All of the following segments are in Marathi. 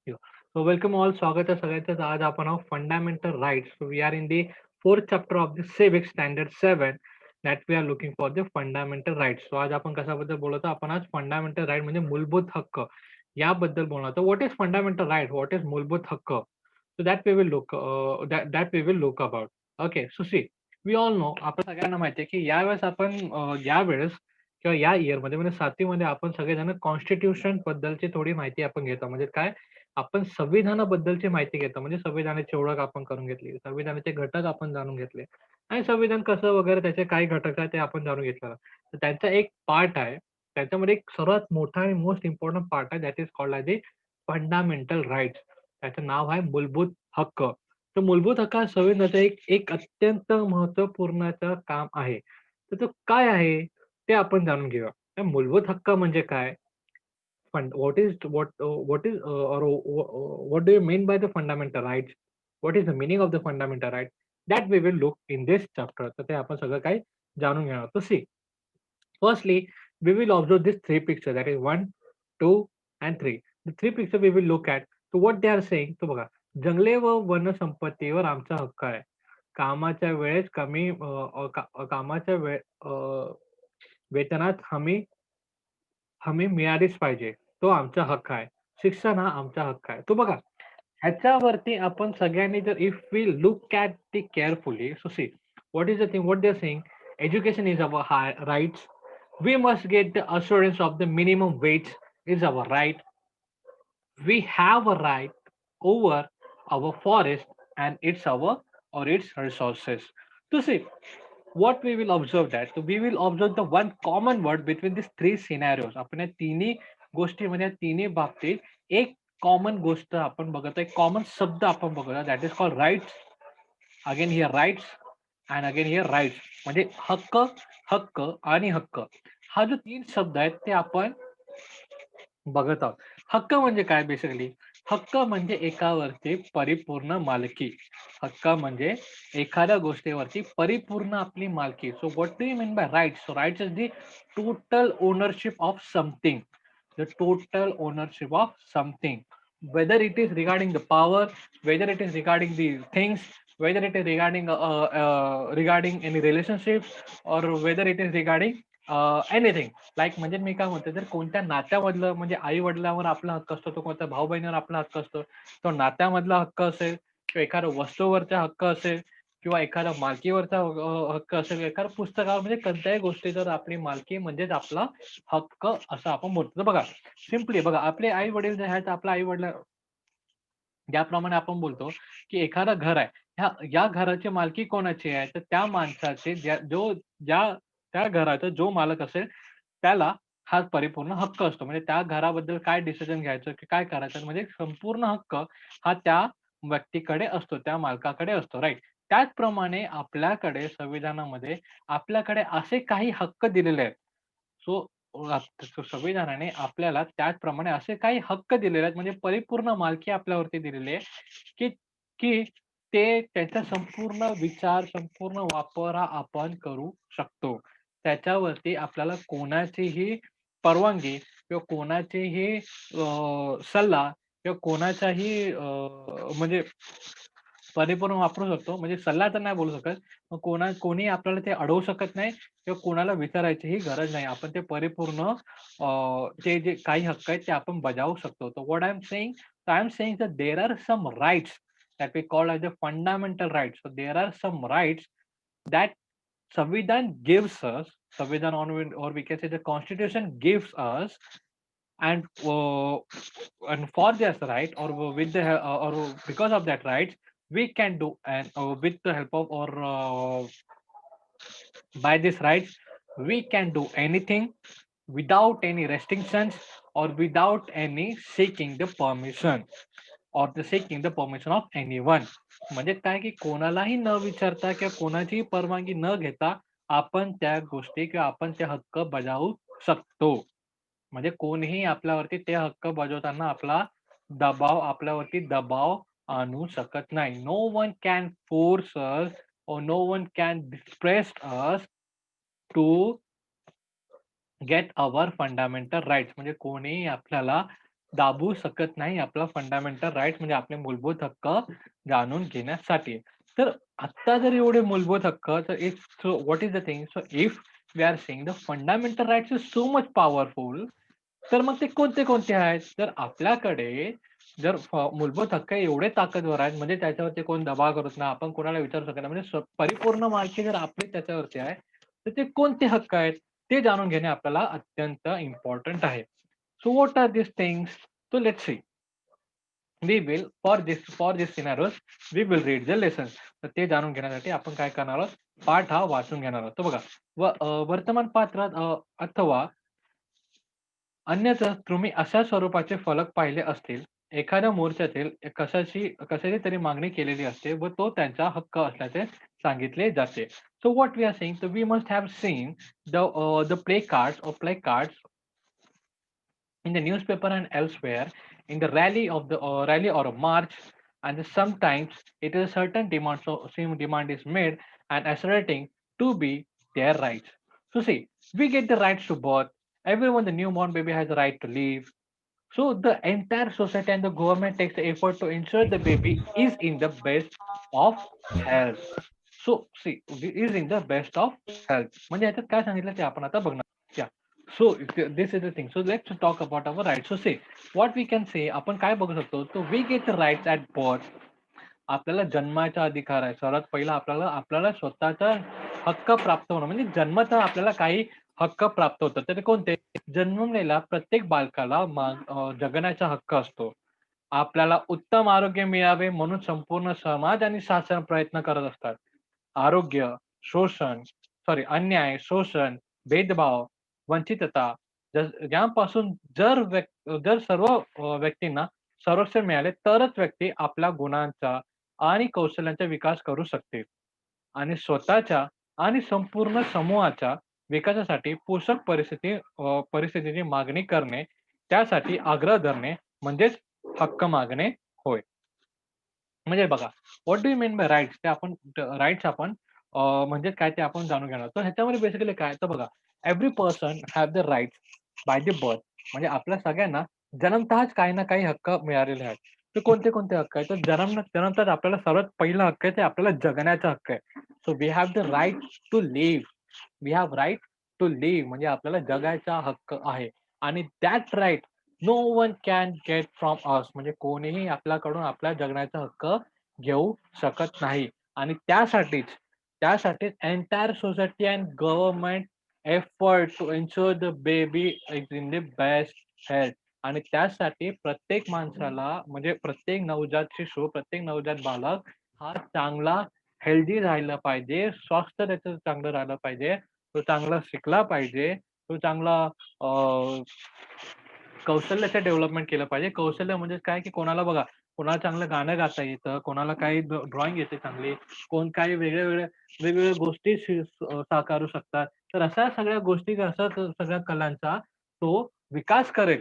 So welcome all, स्वागत आहे सगळ्यांचं. आज आपण आहोत fundamental rights. So we are in the fourth chapter of the civic standard 7 that we are looking for the fundamental rights. So आज आपण कशाबद्दल बोलत आहोत? आपण आज फंडामेंटल राइट म्हणजे मूलभूत हक्क याबद्दल बोलणार आहोत. What is fundamental right? What is मूलभूत हक्क? So that we will look that we will look about. Okay, so see, we all know, आपण सगळ्यांना माहिती आहे की यावेळेस आपण यावेळेस किंवा या इयरमध्ये म्हणजे 7वी आपण सगळेजण कॉन्स्टिट्यूशन बद्दलची थोडी माहिती आपण घेतो. म्हणजे काय? आपण संविधानाबद्दलची माहिती घेतो. म्हणजे संविधानाची ओळख आपण करून घेतली. संविधानाचे घटक आपण जाणून घेतले आणि संविधान कसं वगैरे त्याचे काही घटक आहेत ते आपण जाणून घेतलं. तर त्यांचा एक पार्ट आहे. त्याच्यामध्ये एक सर्वात मोठा आणि मोस्ट इम्पोर्टंट पार्ट आहे that is called as the fundamental rights. त्याचं नाव आहे मूलभूत हक्क. तर मूलभूत हक्क हा संविधानाचा एक एक अत्यंत महत्त्वपूर्णचं काम आहे. तर तो काय आहे? ते आपण जाणून घेऊया. तर मूलभूत हक्क म्हणजे काय? What is or what do you mean by the fundamental rights? What is the meaning of the fundamental rights? That we will look in this chapter. तर ते आपण सगळं काही जाणून घेणार आहोत. So see, firstly, we will observe these three pictures, that is 1, 2 and 3. The three pictures we will look at. So what they are saying, तो बघा, जंगले व वनसंपत्तीवर आमचा हक्क आहे. कामाच्या वेळेस कमी कामाच्या वेतनात हमी हमी मिळालीच पाहिजे. तो आमचा हक्क आहे. शिक्षण हा आमचा हक्क आहे. तो बघा, ह्याच्यावरती आपण सगळ्यांनी जर if we look at it carefully, so see what is the thing what they are saying, education is our rights. We must get the assurance of the minimum wage is our right. We have a right over our forest and its our or its resources. To see what we will observe that, so we will observe the one common word between these three scenarios. आपण या तिन्ही गोष्टीमध्ये तिन्ही बाबतीत एक कॉमन गोष्ट आपण बघत आहे, कॉमन शब्द आपण बघत that is called rights. Again here rights and again here rights म्हणजे हक्क, हक्क आणि हक्क. हा जो तीन शब्द आहेत ते आपण बघत आहोत. हक्क म्हणजे काय बेसिकली? हक्क म्हणजे एकावरती परिपूर्ण मालकी. हक्क म्हणजे एखाद्या गोष्टीवरती परिपूर्ण आपली मालकी. So what do you mean by rights? So rights is the total ownership of something. The total ownership of something, whether it is regarding the power, whether it is regarding the things, whether it is regarding any relationships, or whether it is regarding anything. Like म्हणजे मी काय म्हणतो, जर कोणत्या नात्यामधलं म्हणजे आई-वडिलांवर आपला हक्क असतो, तो कोणत्या भाऊ-बहिणीवर आपला हक्क असतो, तो नात्यामधला हक्क असेल किंवा एखाद्या वस्तूवरचा हक्क असेल किंवा एखाद्या मालकीवरचा हक्क असेल, एखाद्या पुस्तकावर म्हणजे कोणत्याही गोष्टीवर आपली मालकी म्हणजेच आपला हक्क असं आपण बोलतो. तर बघा, सिम्पली बघा, आपले आई-वडील जे आहेत, आपल्या आई-वडील ज्याप्रमाणे आपण बोलतो, की एखादं घर आहे. या घराची मालकी कोणाची आहे? तर त्या माणसाचे ज्या त्या घराचा जो मालक असेल, त्याला हा परिपूर्ण हक्क असतो. म्हणजे त्या घराबद्दल काय डिसिजन घ्यायचं, की काय करायचं म्हणजे संपूर्ण हक्क हा त्या व्यक्तीकडे असतो, त्या मालकाकडे असतो, राइट? त्याचप्रमाणे आपल्याकडे संविधानामध्ये आपल्याकडे असे काही हक्क दिलेले आहेत. सो संविधानाने आपल्याला त्याचप्रमाणे असे काही हक्क दिलेले आहेत, म्हणजे परिपूर्ण मालकी आपल्यावरती दिलेली आहे, की की ते त्याचा संपूर्ण विचार, संपूर्ण वापर हा आपण करू शकतो. त्याच्यावरती आपल्याला कोणाचीही परवानगी किंवा कोणाचीही सल्ला किंवा कोणाचाही म्हणजे परिपूर्ण वापरू शकतो. म्हणजे सल्ला तर नाही बोलू शकत. मग कोणी आपल्याला ते अडवू शकत नाही किंवा कोणाला विचारायचीही गरज नाही. आपण ते परिपूर्ण ते जे काही हक्क आहेत ते आपण बजावू शकतो. So what I am saying that there are some rights that we call as the fundamental rights. So there are some rights that Sanvidan gives us, Sanvidan or we can say the Constitution gives us, and for this right or with the or because of that rights we can do, and with the help of or by this rights we can do anything without any restrictions or without any seeking the permission or the seeking the permission of anyone. म्हणजे काय की कोणालाही न विचारता किंवा कोणाचीही परवानगी न घेता आपण त्या गोष्टी किंवा आपण ते हक्क बजावू शकतो. म्हणजे कोणीही आपल्यावरती ते हक्क बजावताना आपल्यावरती दबाव आणू शकत नाही. No one can force us or no one can press us to get our fundamental rights. म्हणजे कोणीही आपल्याला दाबू शकत नाही आपला फंडामेंटल राइट्स म्हणजे आपले मूलभूत हक्क जाणून घेण्यासाठी. तर आत्ता जर एवढे मूलभूत हक्क तर if so what is the thing? So if we are saying the fundamental rights is so much powerful तर मग ते कोणते-कोणते आहेत? तर आपल्याकडे जर मूलभूत हक्क एवढे ताकदवर आहेत, म्हणजे त्याच्यावरती कोण दबाव करत नाही. आपण कोणाला विचारू शकत नाही. म्हणजे परिपूर्ण मालकी जर आपली त्याच्यावरती आहे, तर ते कोणते हक्क आहेत? ते जाणून घेणे आपल्याला अत्यंत इम्पोर्टंट आहे. So what are these things? So let's see. We will for this scenarios we will read the lessons. तर ते जाणून घेण्यासाठी आपण काय करणार आहोत? पाठ हा वाचून घेणार आहोत. तर बघा वर्तमान पात्रात अथवा अन्यथा तुम्ही अशा स्वरूपाचे फलक पाहिले असतील. एखाद्या मोर्चातील कशाची तरी मागणी केलेली असते व तो त्यांचा हक्क असल्याचे सांगितले जाते. So what we are saying we must have seen the play cards in the newspaper and elsewhere, in the rally or a march, and sometimes it is a certain demand. So same demand is made and asserting to be their rights. So see, we get the rights to birth. Everyone, the newborn baby has the right to live. So the entire society and the government takes the effort to ensure the baby is in the best of health. So see, is in the best of health. म्हणजे याच्यात काय सांगितलं ते आपण आता बघणार. Yeah. So this is the thing. So let's talk about our rights. So say what we can say आपण काय बघू शकतो. So we get the rights at birth. आपल्याला जन्माचा अधिकार आहे. सर्वात पहिला आपल्याला स्वतःचा हक्क प्राप्त होणं म्हणजे जन्मतः आपल्याला काही हक्क प्राप्त होतात. तर ते कोणते? जन्मलेल्या प्रत्येक बालकाला जगण्याचा हक्क असतो. आपल्याला उत्तम आरोग्य मिळावे म्हणून संपूर्ण समाज आणि शासन प्रयत्न करत असतात. आरोग्य, शोषण अन्याय, शोषण, भेदभाव, वंचितता यापासून जर सर्व व्यक्तींना संरक्षण मिळाले तरच व्यक्ती आपल्या गुणांचा आणि कौशल्यांचा विकास करू शकते. आणि स्वतःच्या आणि संपूर्ण समूहाच्या विकासासाठी पोषक परिस्थितीची मागणी करणे, त्यासाठी आग्रह धरणे म्हणजेच हक्क मागणे होय. म्हणजे बघा, what do you mean by rights? ते आपण राइट्स आपण म्हणजे काय ते आपण जाणून घेणार. तर ह्याच्यामध्ये बेसिकली काय तर बघा, every person have the rights by the birth. म्हणजे आपल्या सगळ्यांना जन्मतःच काही ना काही हक्क मिळालेले आहेत. ते कोणते-कोणते हक्क आहेत? तर जन्मतःच आपल्याला सर्वात पहिला हक्क आहे ते आपल्याला जगण्याचा हक्क आहे. So we have the right to live. We have right to live म्हणजे आपल्याला जगायचा हक्क आहे आणि that right no one can get from us म्हणजे कोणीही आपल्याकडून आपल्या जगण्याचा हक्क घेऊ शकत नाही आणि त्यासाठीच entire society and government effort to ensure the baby is in the best health आणि त्यासाठी प्रत्येक माणसाला म्हणजे प्रत्येक नवजात शिशु, प्रत्येक नवजात बालक हा चांगला हेल्दी राहिला पाहिजे, स्वास्थ्य त्याचं चांगलं राहिलं पाहिजे, तो चांगला शिकला पाहिजे, तो चांगला कौशल्याचं डेव्हलपमेंट केलं पाहिजे. कौशल्य म्हणजे काय, की कोणाला बघा, कोणाला चांगलं गाणं गाता येतं, कोणाला काही ड्रॉइंग येते चांगली, कोण काही वेगवेगळ्या गोष्टी साकारू शकतात. तर अशा सगळ्या गोष्टी सगळ्या कलांचा तो विकास करेल.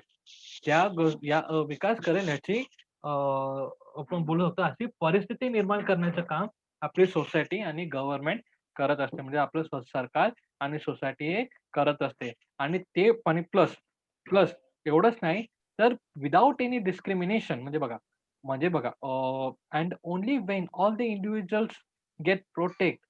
विकास करेल ह्याची आपण बोलू शकतो अशी परिस्थिती निर्माण करण्याचं काम आपली सोसायटी आणि गव्हर्नमेंट करत असते. म्हणजे आपलं सरकार आणि सोसायटी हे करत असते आणि ते पण प्लस प्लस एवढंच नाही, तर विथआऊट एनी डिस्क्रिमिनेशन म्हणजे बघा and only when all the individuals get protect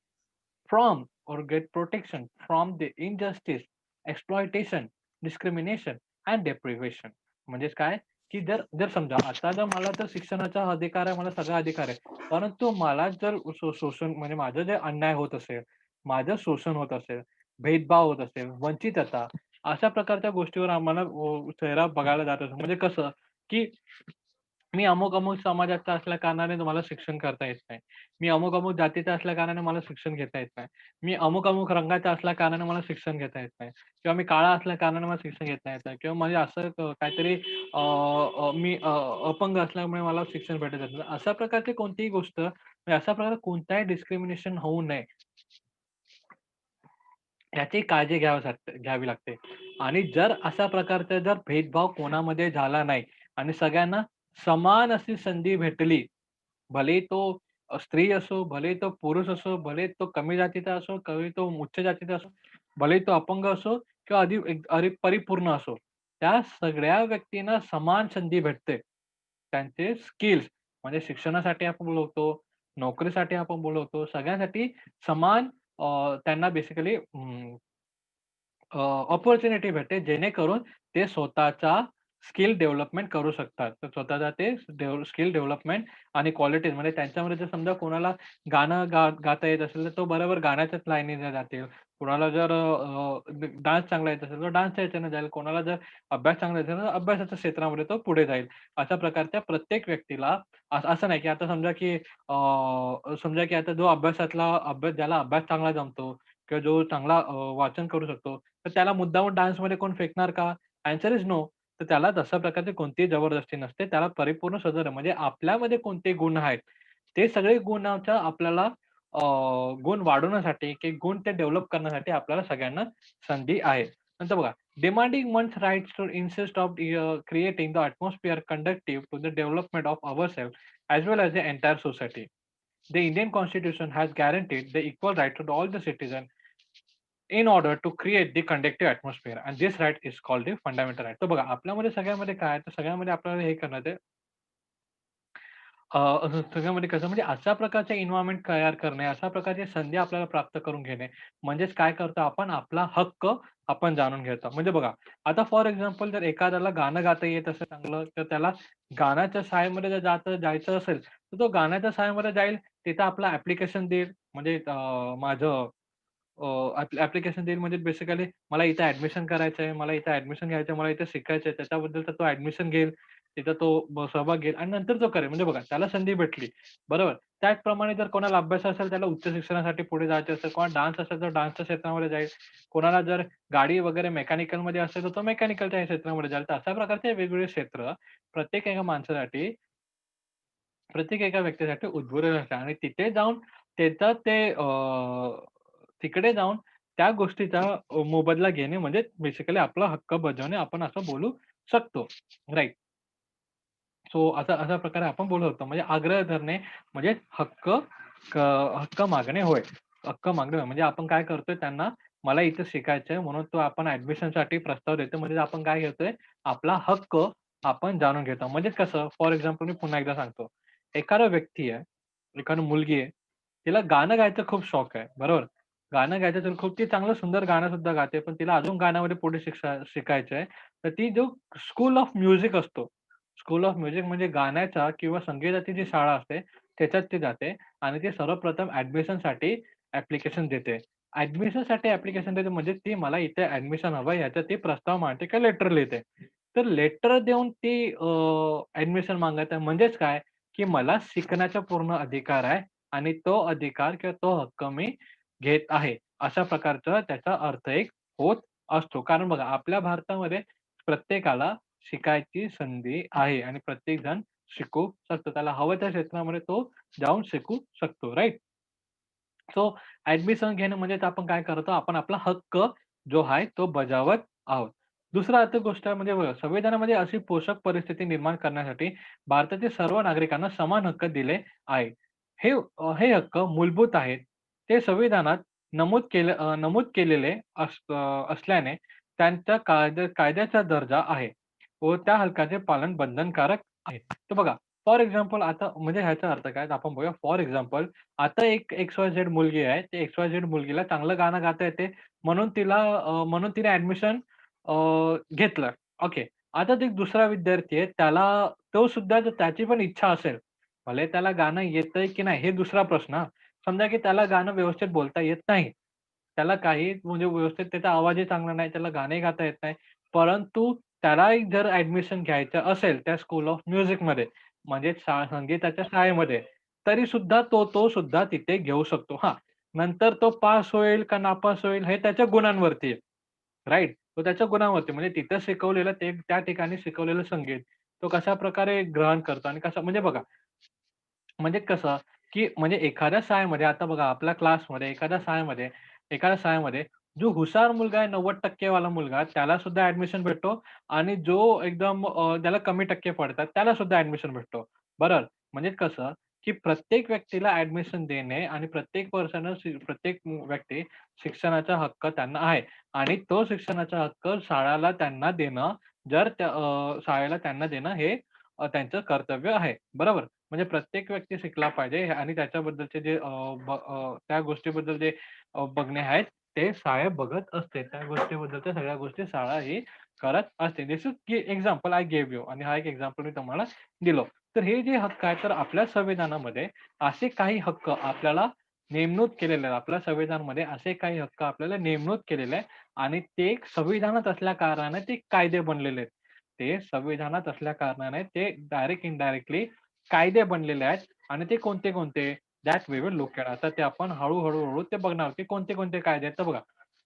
from get protection from the injustice, exploitation, discrimination and deprivation. म्हणजेच काय, की जर जर समजा आता जर मला तर शिक्षणाचा अधिकार आहे, मला सगळा अधिकार आहे. परंतु मला जर शोषण म्हणजे माझं जे अन्याय होत असेल, माझं शोषण होत असेल, भेदभाव होत असेल, वंचितता अशा प्रकारच्या गोष्टीवर आम्हाला चेहरा बघायला जात असतो. म्हणजे कसं, की मी अमुक-अमुक समाजाचा असल्या कारणाने मला शिक्षण करता येत नाही. मी अमुक-अमुक जातीचा असल्या कारणाने मला शिक्षण घेता येत नाही. मी अमुक-अमुक रंगाचा असल्या कारणाने मला शिक्षण घेता येत नाही किंवा मी काळा असल्या कारणाने मला शिक्षण घेता येत नाही किंवा म्हणजे असं काहीतरी मी अपंग असल्यामुळे मला शिक्षण भेटत नाही. अशा प्रकारची कोणतीही गोष्ट म्हणजे अशा प्रकारे कोणताही डिस्क्रिमिनेशन होऊ नये याची काळजी घ्यावी लागते. आणि जर अशा प्रकारचा जर भेदभाव कोणामध्ये झाला नाही आणि सगळ्यांना समान अशी संधी भेटली, भलेही तो स्त्री असो, भलेही तो पुरुष असो, भले तो कमी जातीचा असो, भले तो उच्च जातीचा असो, भलेही तो अपंग असो किंवा परिपूर्ण असो. त्या सगळ्या व्यक्तींना समान संधी भेटते. त्यांचे स्किल्स म्हणजे शिक्षणासाठी आपण बोलवतो, नोकरीसाठी आपण बोलवतो, सगळ्यांसाठी समान त्यांना बेसिकली अपॉर्च्युनिटी भेटते, जेणेकरून ते स्वतःचा स्किल डेव्हलपमेंट करू शकतात. तर स्वतःचा ते स्किल डेव्हलपमेंट आणि क्वालिटीज म्हणजे त्यांच्यामध्ये जर समजा कोणाला गाणं गाता येत असेल, तर तो बरोबर गाण्याच्याच लाईनीने जातील. कोणाला जर डान्स चांगला येत असेल, तर डान्सच्या ह्याच्याने जाईल. कोणाला जर अभ्यास चांगला येत असेल, तर अभ्यासाच्या क्षेत्रामध्ये तो पुढे जाईल. अशा प्रकारच्या प्रत्येक व्यक्तीला असं नाही, की आता समजा की आता जो ज्याला अभ्यास चांगला जमतो किंवा जो चांगला वाचन करू शकतो, तर त्याला मुद्दामून डान्समध्ये कोण फेकणार का? Answer is no. तर त्याला तशा प्रकारची कोणतीही जबरदस्ती नसते. त्याला परिपूर्ण स्वातंत्र्य म्हणजे आपल्यामध्ये कोणते गुण आहेत, ते सगळे गुणाच्या आपल्याला अ, गुण वाढवण्यासाठी की गुण ते डेव्हलप करण्यासाठी आपल्याला सगळ्यांना संधी आहे. नंतर बघा, demanding one's rights to insist of creating the atmosphere conducive to the development of ourselves as well as the entire society. The Indian Constitution has guaranteed the equal right to all the citizens in order to create the conducive atmosphere and this right is called the fundamental right. तर बघा आपल्यामध्ये सगळ्यामध्ये काय आहे, तर सगळ्यामध्ये आपल्याला हे करण्यात आहे सगळ्यामध्ये कसं म्हणजे अशा प्रकारचे एन्व्हायर्नमेंट तयार करणे, अशा प्रकारची संधी आपल्याला प्राप्त करून घेणे, म्हणजेच काय करतो आपण आपला हक्क आपण जाणून घेतो. म्हणजे बघा, आता फॉर एक्झाम्पल जर एखाद्याला गाणं गाता येत असेल चांगलं, तर त्याला गाण्याच्या शाळेमध्ये जर जायचं असेल, तर तो गाण्याच्या शाळेमध्ये जाईल, तिथं आपलं ॲप्लिकेशन देईल. म्हणजे माझं ॲप्लिकेशन देईल म्हणजे बेसिकली मला इथे ॲडमिशन करायचं आहे, मला इथे ॲडमिशन घ्यायचं आहे, मला इथे शिकायचं आहे. त्याच्याबद्दलचा तो ॲडमिशन घेईल. तिथं तो सहभाग घेईल आणि नंतर तो करेल. म्हणजे बघा त्याला संधी भेटली. बरोबर. त्याचप्रमाणे जर कोणाला अभ्यास असेल, त्याला उच्च शिक्षणासाठी पुढे जायचं असेल, कोणाला डान्स असेल, तर डान्सच्या क्षेत्रामध्ये जाईल. कोणाला जर गाडी वगैरे मेकॅनिकलमध्ये असेल, तर तो मेकॅनिकलच्या क्षेत्रामध्ये जाईल. तर अशा प्रकारचे वेगवेगळे क्षेत्र प्रत्येक एका माणसासाठी प्रत्येक एका व्यक्तीसाठी उद्भवलेलं असतं आणि तिथे जाऊन त्याचा ते तिकडे जाऊन त्या गोष्टीचा मोबदला घेणे म्हणजे बेसिकली आपला हक्क बजावणे आपण असं बोलू शकतो. राइट. सो अशा अशा प्रकारे आपण बोलत होतो. म्हणजे आग्रह धरणे म्हणजे क हक्क मागणे होय. हक्क मागणे होय. म्हणजे आपण काय करतोय त्यांना मला इथे शिकायचंय म्हणून तो आपण ॲडमिशनसाठी प्रस्ताव देतो. म्हणजे आपण काय घेतोय आपला हक्क आपण जाणून घेतो. म्हणजे कसं फॉर एक्झाम्पल मी पुन्हा एकदा सांगतो. एखादा व्यक्ती आहे, एखादी मुलगी आहे, तिला गाणं गायचा खूप शौक आहे. बरोबर. गाणं गायचं तर खूप ती चांगलं सुंदर गाणं सुद्धा गाते. पण तिला अजून गाण्यामध्ये पुढे शिकायचं आहे. तर ती जो स्कूल ऑफ म्युझिक असतो स्कूल ऑफ म्युझिक म्हणजे गाण्याचा किंवा संगीताची जी शाळा असते, त्याच्यात ती जाते आणि ती सर्वप्रथम ॲडमिशनसाठी ॲप्लिकेशन देते. ॲडमिशनसाठी ॲप्लिकेशन देते म्हणजे ती मला इथे ॲडमिशन हवं आहे, ह्याचा ती प्रस्ताव मांडते किंवा लेटर लिहिते. तर लेटर देऊन ती ॲडमिशन मागत आहे. म्हणजेच काय, की मला शिकण्याचा पूर्ण अधिकार आहे आणि तो अधिकार किंवा तो हक्क मी घेत आहे. अशा प्रकारचा त्याचा अर्थ एक होत असतो. कारण बघा आपल्या भारतामध्ये प्रत्येकाला शिकायची संधी आहे आणि प्रत्येक जण शिकू शकतो. त्याला हवं त्या क्षेत्रामध्ये तो जाऊन शिकू शकतो, राइट? सो ॲडमिशन घेणं म्हणजेच आपण काय करतो, आपण आपला हक्क जो आहे तो बजावत आहोत. दुसरा आता गोष्ट आहे म्हणजे बघा, संविधानामध्ये अशी पोषक परिस्थिती निर्माण करण्यासाठी भारतातील सर्व नागरिकांना समान हक्क दिले आहेत. हे हक्क मूलभूत आहेत. ते संविधानात नमूद केलेले असल्याने त्यांच्या कायद्याचा दर्जा आहे व त्या हक्काचे पालन बंधनकारक आहे. तर बघा, फॉर एक्झाम्पल आता म्हणजे ह्याचा अर्थ काय? तर आपण बघूया फॉर एक्झाम्पल आता एक XYZ मुलगी आहे. ते XYZ मुलगीला चांगलं गाणं गाता येते म्हणून तिने ॲडमिशन घेतलं. ओके. आता एक दुसरा विद्यार्थी आहे. तो सुद्धा जर त्याची पण इच्छा असेल, भले त्याला गाणं येतंय की नाही हे दुसरा प्रश्न हां. समजा की त्याला गाणं व्यवस्थित बोलता येत नाही. त्याला काही म्हणजे व्यवस्थित त्याचा आवाजही चांगला नाही, त्याला गाणंही गाता येत नाही. परंतु त्यालाही जर ॲडमिशन घ्यायचं असेल त्या स्कूल ऑफ म्युझिकमध्ये म्हणजे संगीताच्या शाळेमध्ये, तरी सुद्धा तो सुद्धा तिथे घेऊ शकतो. हां, नंतर तो पास होईल का नापास होईल हे त्याच्या गुणांवरती आहे. राइट? तो त्याच्या गुणांवरती म्हणजे तिथं शिकवलेलं ते त्या ठिकाणी शिकवलेलं संगीत, तो कशाप्रकारे ग्रहण करतो आणि कसं म्हणजे बघा, म्हणजे कसं, की म्हणजे एखाद्या शाळेमध्ये आता बघा आपल्या क्लासमध्ये एखाद्या शाळेमध्ये जो हुशार मुलगा आहे 90% वाला मुलगा त्याला सुद्धा ॲडमिशन भेटतो आणि जो एकदम त्याला कमी टक्के पडतात त्याला सुद्धा ॲडमिशन भेटतो. बरोबर. म्हणजे कसं, की प्रत्येक व्यक्तीला ॲडमिशन देणे आणि प्रत्येक व्यक्ती शिक्षणाचा हक्क त्यांना आहे आणि तो शिक्षणाचा हक्क शाळाला त्यांना देणं जर त्या शाळेला त्यांना देणं हे त्यांचं कर्तव्य आहे. बरोबर? म्हणजे प्रत्येक व्यक्ती शिकला पाहिजे आणि त्याच्याबद्दलचे जे त्या गोष्टीबद्दल जे बघणे आहेत, ते शाळा बघत असते. त्या गोष्टीबद्दलच्या सगळ्या गोष्टी शाळा ही करत असते. This is example I gave you आणि हा एक एक्झाम्पल मी तुम्हाला दिलं. तर हे जे हक्क आहेत, तर आपल्या संविधानामध्ये असे काही हक्क आपल्याला नेमणूक केलेले आहेत. आपल्या संविधानामध्ये असे काही हक्क आपल्याला नेमणूक केलेले आहे आणि ते संविधानात असल्या कारणाने ते कायदे बनलेले आहेत. ते संविधानात असल्या कारणाने ते डायरेक्ट इनडायरेक्टली कायदे बनलेले आहेत आणि ते कोणते-कोणते? That we will look at. आता ते आपण हळू ते बघणार आहोत, की कोणते-कोणते कायदे आहेत. तर बघा,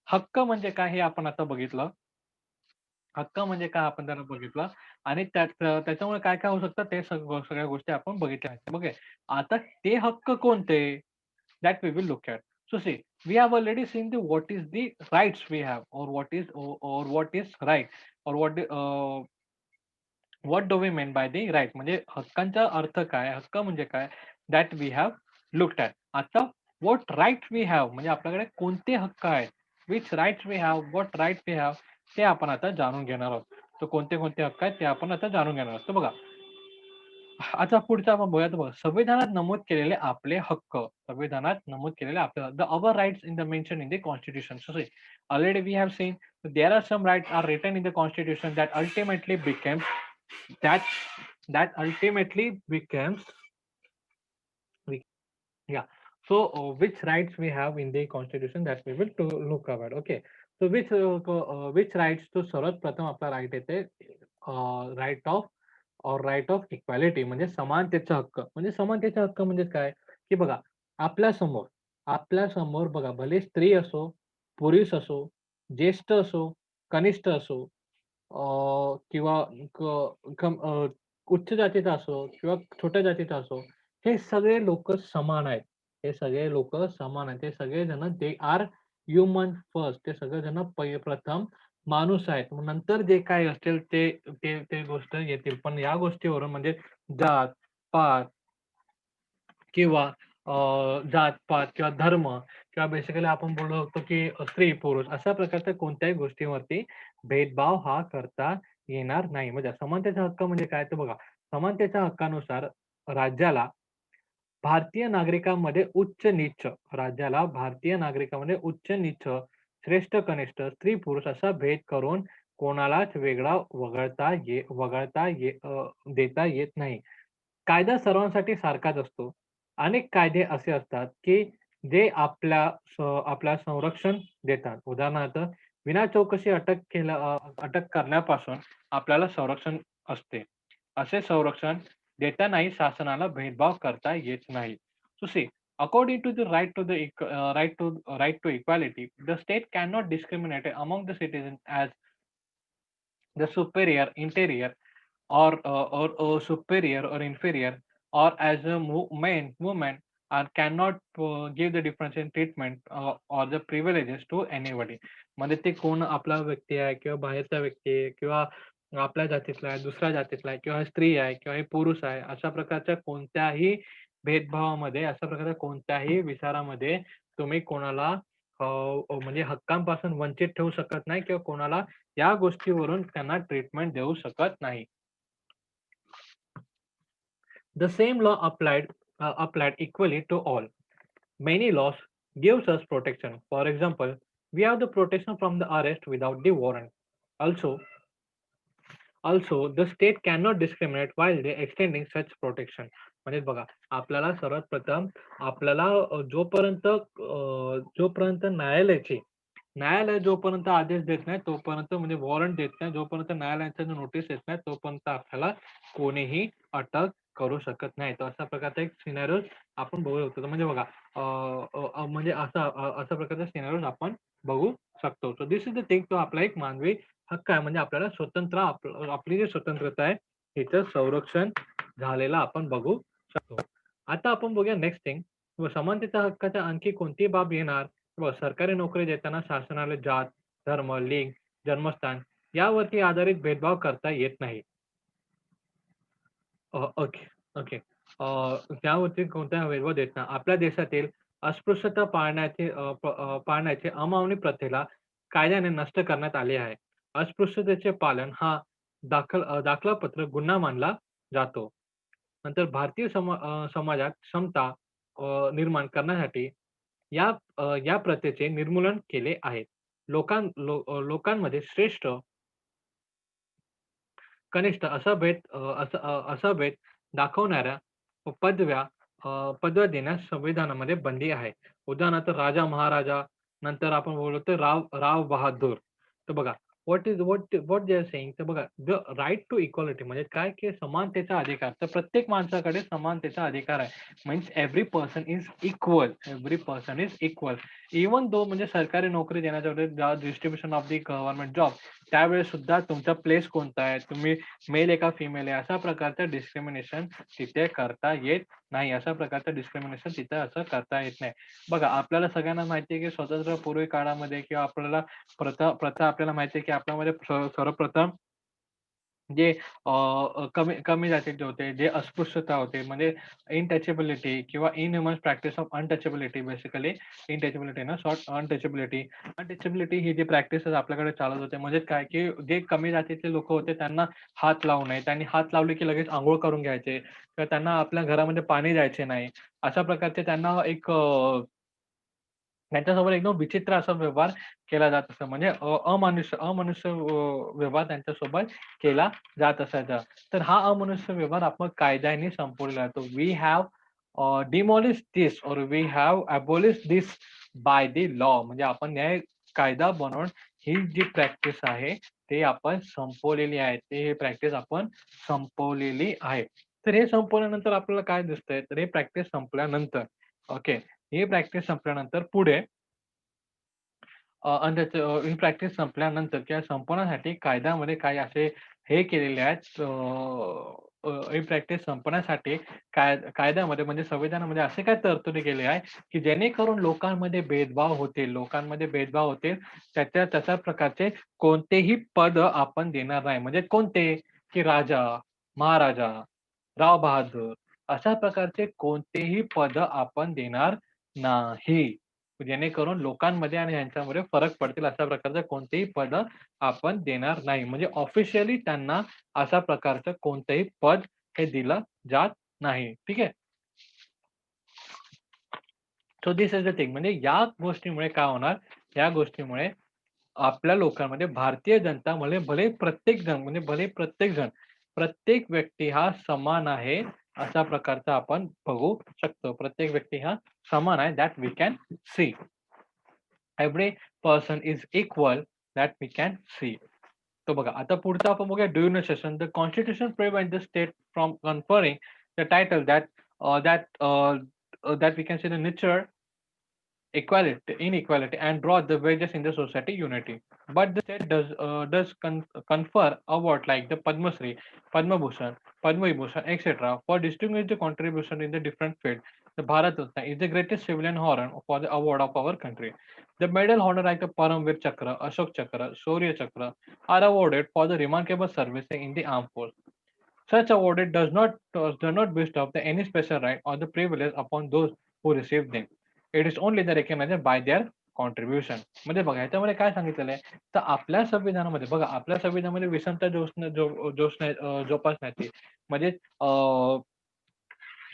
हक्क म्हणजे काय हे आपण आता बघितलं. हक्क म्हणजे काय आपण त्याला बघितलं आणि त्याच्यामुळे काय-काय होऊ शकतं ते सगळ्या गोष्टी आपण बघितल्या आहेत. ओके. आता ते हक्क कोणते? That we will look at. So see, we have already seen what is the rights we have or what is right or what do we mean by the right म्हणजे हक्कांचा अर्थ काय? हक्क म्हणजे काय? That we have looked at. आता व्हॉट राइट्स वी हॅव म्हणजे आपल्याकडे कोणते हक्क आहेत? Which rights we have, what rights we have ते आपण आता जाणून घेणार आहोत. तर कोणते-कोणते हक्क आहेत ते आपण आता जाणून घेणार आहोत. तर बघा, आता पुढचा आपण बघूया. तर बघा, संविधानात नमूद केलेले आपले हक्क. संविधानात नमूद केलेले आपले the our rights in the mention in the constitution. So already we have seen there are some rights are written in the constitution that ultimately becomes that that ultimately becomes we yeah so which rights we have in the constitution that we will to look about. Okay, so which rights तो सर्वात प्रथम आपला राईट येते right of right of equality म्हणजे समानतेचा हक्क. म्हणजे समानतेचा हक्क म्हणजे काय? की बघा, आपल्यासमोर आपल्यासमोर बघा, भले स्त्री असो, पुरुष असो, ज्येष्ठ असो, कनिष्ठ असो, किंवा उच्च जातीचा असो किंवा छोट्या जातीचा असो, हे सगळे लोकं समान आहेत. हे सगळे लोकं समान आहेत. ते सगळेजण दे आर ह्युमन फर्स्ट. ते सगळेजण प्रथम माणूस आहेत. मग नंतर जे काही असतील ते ते ते गोष्ट येतील. पण या गोष्टीवरून म्हणजे जात, पात किंवा जात-पात किंवा धर्म किंवा बेसिकली आपण बोललो होतो, की स्त्री-पुरुष अशा प्रकारच्या कोणत्याही गोष्टीवरती भेदभाव हा करता येणार नाही. म्हणजे समानतेचा हक्क म्हणजे काय? तर बघा, समानतेच्या हक्कानुसार राज्याला भारतीय नागरिकांमध्ये उच्च-नीच राज्याला भारतीय नागरिकांमध्ये उच्च-नीच, श्रेष्ठ-कनिष्ठ, स्त्री-पुरुष असा भेद करून कोणालाच वेगळा देता येत नाही. कायदा सर्वांसाठी सारखाच असतो. अनेक कायदे असे असतात, की जे आपल्या संरक्षण देतात. उदाहरणार्थ, विना चौकशी अटक करण्यापासून आपल्याला संरक्षण असते. असे संरक्षण देतानाही शासनाला भेदभाव करता येत नाही. So see, according to the right to equality, the state cannot discriminate among the citizens as the superior, interior, or superior or inferior, or as a man, woman, or cannot give the difference in treatment or the privileges to anybody. म्हणजे ते कोण आपला व्यक्ती आहे किंवा बाहेरचा व्यक्ती आहे किंवा आपल्या जातीतला आहे, दुसऱ्या जातीतला आहे किंवा स्त्री आहे किंवा हे पुरुष आहे, अशा प्रकारच्या कोणत्याही भेदभावामध्ये, अशा प्रकारच्या कोणत्याही विचारामध्ये तुम्ही कोणाला म्हणजे हक्कांपासून वंचित ठेवू शकत नाही किंवा कोणाला या गोष्टीवरून त्यांना ट्रीटमेंट देऊ शकत नाही. The same law applied equally to all. Many laws gives us protection. For example, we have the protection from the arrest without the warrant. Also, also the state cannot discriminate while they extending such protection. म्हणजे बघा, आपल्याला सर्वात प्रथम आपल्याला जोपर्यंत न्यायालय जोपर्यंत आदेश देत नाही, तोपर्यंत म्हणजे वॉरंट देत नाही, जोपर्यंत न्यायालयाचं नोटीस येत नाही, तोपर्यंत आपल्याला कोणीही अटक करू शकत नाही. तर अशा प्रकारचा एक सिनेरिओ आपण बघू शकतो. तर म्हणजे बघा, म्हणजे अशा प्रकारचा सिनेरिओ आपण बघू शकतो. So this is the thing. तो आपला एक मानवी हक्क आहे. म्हणजे आपल्याला आपली जी स्वतंत्रता आहे, हिचं संरक्षण झालेलं आपण बघू शकतो. आता आपण बघूया नेक्स्ट थिंग. समानतेच्या हक्काच्या आणखी कोणती बाब येणार? सरकारी नोकरी देताना शासनाला जात, धर्म, लिंग, जन्मस्थान यावरती आधारित भेदभाव करता येत नाही. Okay, okay. त्यावरती कोणताही भेदभाव देत नाही. आपल्या देशातील अस्पृश्यता पाळण्याचे अमानवी प्रथेला कायद्याने नष्ट करण्यात आले आहे. अस्पृश्यतेचे पालन हा दाखलापत्र गुन्हा मानला जातो. नंतर भारतीय समाजात समता निर्माण करण्यासाठी या प्रथेचे निर्मूलन केले आहे. लोकांमध्ये श्रेष्ठ, कनिष्ठ असा भेद दाखवणाऱ्या पदव्या पदव्या देण्यास संविधानामध्ये बंदी आहे. उदाहरणार्थ राजा, महाराजा, नंतर आपण बोललो तर राव बहादूर. तर बघा व्हॉट दे आर सेयिंग, तर बघा द राइट टू इक्वालिटी म्हणजे काय, की समानतेचा अधिकार. तर प्रत्येक माणसाकडे समानतेचा अधिकार आहे. Means every person is equal. Every person is equal. Even though म्हणजे सरकारी नोकरी देण्याच्या distribution of the government job त्यावेळेस सुद्धा तुमचा प्लेस कोणता आहे, तुम्ही मेल आहे का फिमेल आहे, अशा प्रकारचं डिस्क्रिमिनेशन तिथे करता येत नाही. अशा प्रकारचं डिस्क्रिमिनेशन तिथे असं करता येत नाही. बघा आपल्याला सगळ्यांना माहिती आहे, की स्वातंत्र्यपूर्वी काळामध्ये किंवा आपल्याला प्रथा आपल्याला माहिती आहे, की आपल्यामध्ये सर्वप्रथम जे कमी कमी जातीचे होते, जे अस्पृश्यता होते, म्हणजे इनटचेबिलिटी किंवा inhuman practice of untouchability basically untouchability ना शॉर्ट अनटचेबिलिटी. अनटचेबिलिटी ही जी प्रॅक्टिसेस आपल्याकडे चालत होते, म्हणजे काय, की जे कमी जातीचे लोकं होते त्यांना हात लावू नये. त्यांनी हात लावले की लगेच अंघोळ करून घ्यायचे. तर त्यांना आपल्या घरामध्ये पाणी द्यायचे नाही. अशा प्रकारचे त्यांना एक त्यांच्यासोबत एकदम विचित्र असा व्यवहार केला जात असे. म्हणजे अमनुष्य व्यवहार त्यांच्यासोबत केला जात असायचा. तर हा अमनुष्य व्यवहार आपण कायद्याने संपवलेला आहे. We have demolish this or we have abolish this by the law. म्हणजे आपण न्याय कायदा बनवून ही जी प्रॅक्टिस आहे, ते आपण संपवलेली आहे. ही प्रॅक्टिस आपण संपवलेली आहे. तर हे संपवल्यानंतर आपल्याला काय दिसतंय, तर हे प्रॅक्टिस संपल्यानंतर ओके. ही प्रॅक्टिस संपल्यानंतर पुढे आणि त्याचं ही प्रॅक्टिस संपल्यानंतर किंवा संपवण्यासाठी कायद्यामध्ये काही असे हे केलेले आहेत ही प्रॅक्टिस संपवण्यासाठी कायद्यामध्ये म्हणजे संविधानामध्ये असे काय तरतुदी केले आहे, की जेणेकरून लोकांमध्ये भेदभाव होतील तशा प्रकारचे कोणतेही पद आपण देणार नाही. म्हणजे कोणते? की राजा, महाराजा, राव बहादूर अशा प्रकारचे कोणतेही पद आपण देणार नाही. जेणेकरून लोकांमध्ये आणि ह्यांच्यामध्ये फरक पडतील अशा प्रकारचं कोणतेही पद आपण देणार नाही. म्हणजे ऑफिशियली त्यांना अशा प्रकारचं कोणतंही पद हे दिलं जात नाही. ठीक आहे. So this is the thing. म्हणजे या गोष्टीमुळे काय होणार? या गोष्टीमुळे आपल्या लोकांमध्ये भारतीय जनता भले प्रत्येक जण, प्रत्येक व्यक्ती हा समान आहे, अशा प्रकारचा आपण बघू शकतो. प्रत्येक व्यक्ती हा समान आहे that we can see. Every person is equal that we can see. तो बघा आता पुढचं आपण बघूया during session. The constitution prevent the state from conferring the title that we can say the nature inequality and draw the wages in the society unity. But the state does confer award like the Padma Shri, Padma Bhushan, Padma Vibhushan, etc. for distinguished contribution in the different field. The Bharat Ratna is the greatest civilian honor for the award of our country. The medal honor like the Paramvir Chakra, Ashok Chakra, Shaurya Chakra are awarded for the remarkable service in the armed force. Such awarded does not bestow any special right or the privilege upon those who receive them. It is only the recognized by their contribution. म्हणजे बघा ह्याच्यामध्ये काय सांगितलेलं आहे, तर आपल्या संविधानामध्ये बघा आपल्या संविधानामध्ये विषमता जोपासण्याची म्हणजे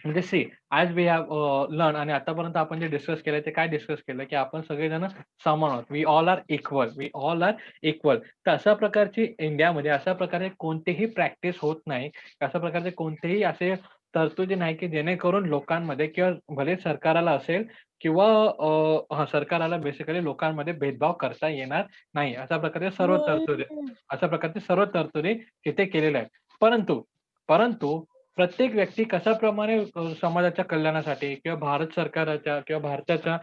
म्हणजे see as we have learn आणि आतापर्यंत आपण जे डिस्कस केलंय ते काय डिस्कस केलं, की आपण सगळेजण समान आहोत. We all are equal. We all are equal. तर अशा प्रकारची इंडियामध्ये अशा प्रकारे कोणतीही प्रॅक्टिस होत नाही. अशा प्रकारचे कोणतेही असे तरतुदी नाही, की जेणेकरून लोकांमध्ये किंवा भले सरकाराला असेल किंवा सरकाराला बेसिकली लोकांमध्ये भेदभाव करता येणार नाही. अशा प्रकारचे सर्व तरतुदी तिथे केलेल्या आहेत. परंतु प्रत्येक व्यक्ती कशाप्रमाणे समाजाच्या कल्याणासाठी किंवा भारत सरकाराच्या किंवा भारताच्या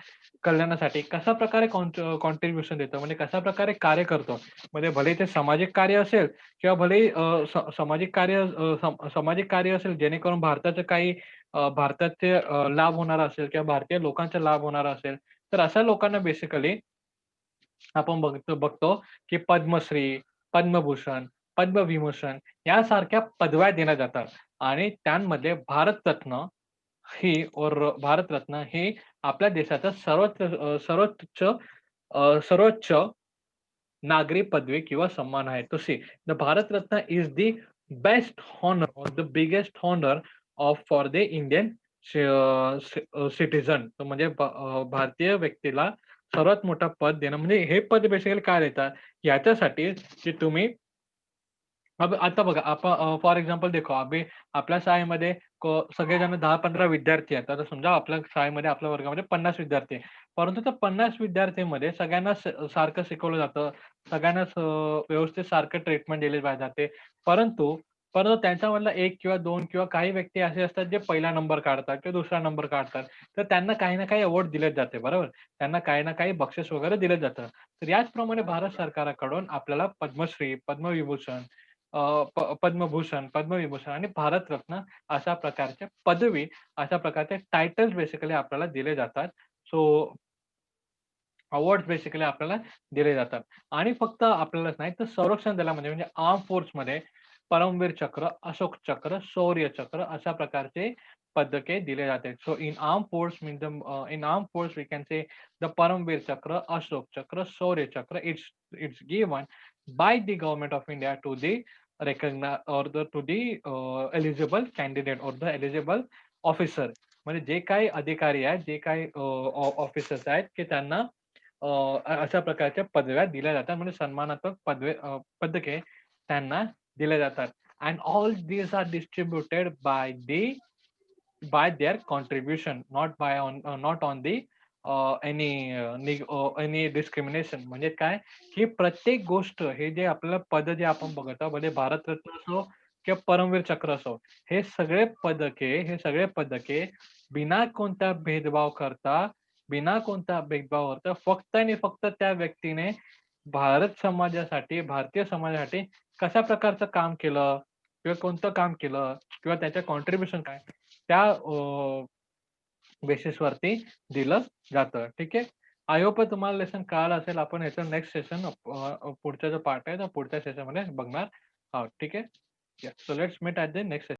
कल्याणासाठी कशा प्रकारे कॉन्ट्रिब्युशन देतो, म्हणजे कशा प्रकारे कार्य करतो. म्हणजे भले ते सामाजिक कार्य असेल किंवा भले सामाजिक कार्य असेल जेणेकरून भारताचं काही भारताचे लाभ होणार असेल किंवा भारतीय लोकांचा लाभ होणार असेल, तर अशा लोकांना बेसिकली आपण बघतो, की पद्मश्री, पद्मभूषण, पद्मविभूषण यासारख्या पदव्या देण्यात जातात आणि त्यामध्ये भारतरत्न ही आपल्या देशाचा सर्वोच्च नागरी पदवी किंवा सन्मान आहे. तो see the Bharat Ratna is the best honour और the biggest honour for the Indian citizen. तर म्हणजे भारतीय व्यक्तीला सर्वात मोठं पद देणं म्हणजे हे पद बेसिकली काय देतात? याच्यासाठी की तुम्ही अब आता बघा आपण फॉर एक्झाम्पल देखो अभी आपल्या शाळेमध्ये सगळेजण 10-15 विद्यार्थी आहेत. आता समजा आपल्या शाळेमध्ये आपल्या वर्गामध्ये 50 विद्यार्थी आहे. परंतु त्या 50 विद्यार्थ्यांमध्ये सगळ्यांना सारखं शिकवलं जातं. सगळ्यांनाच व्यवस्थित सारखं ट्रीटमेंट दिली जाते. परंतु परंतु त्यांच्यामधला 1 किंवा 2 किंवा काही व्यक्ती असे असतात जे पहिला नंबर काढतात किंवा दुसरा नंबर काढतात. तर त्यांना काही ना काही अवॉर्ड दिलेच जाते, बरोबर? त्यांना काही ना काही बक्षीस वगैरे दिलं जातं. तर याचप्रमाणे भारत सरकारकडून आपल्याला पद्मश्री, पद्मविभूषण पद्मभूषण, पद्मविभूषण आणि भारतरत्न अशा प्रकारच्या पदवी, अशा प्रकारचे टायटल्स बेसिकली आपल्याला दिले जातात. सो अवॉर्ड्स बेसिकली आपल्याला दिले जातात आणि फक्त आपल्यालाच नाही तर संरक्षण दलामध्ये म्हणजे आर्म फोर्समध्ये परमवीर चक्र, अशोक चक्र, शौर्य चक्र अशा प्रकारचे पदके दिले जाते. So in arm force mean the in arm force we can say the Paramvir Chakra, Ashok Chakra, Shaurya Chakra. It's given by the government of India to the to the eligible candidate or the eligible officer. म्हणजे जे काही अधिकारी आहेत, जे काही ऑफिसर्स आहेत, की त्यांना अशा प्रकारच्या पदव्या दिल्या जातात. म्हणजे सन्मानात्मक पदके त्यांना दिल्या जातात. And all these are distributed by their contribution, not on the any discrimination. म्हणजे काय, की प्रत्येक गोष्ट हे जे आपल्याला पद जे आपण बघत आहोत, भले भारतरत्न असो किंवा परमवीर चक्र असो, हे सगळे पदके बिना कोणता भेदभाव करता, फक्त आणि फक्त त्या व्यक्तीने भारतीय समाजासाठी कशा प्रकारचं काम केलं किंवा कोणतं काम केलं किंवा त्याचं कॉन्ट्रिब्युशन काय त्या बेसिसवरती दिलं जातं. ठीक आहे. आय होप तुम्हाला लेसन कळालं असेल. आपण ह्याचं नेक्स्ट सेशन पुढचा जो पार्ट आहे, तो पुढच्या सेशनमध्ये बघणार आहोत. ठीक आहे. So let's meet at the next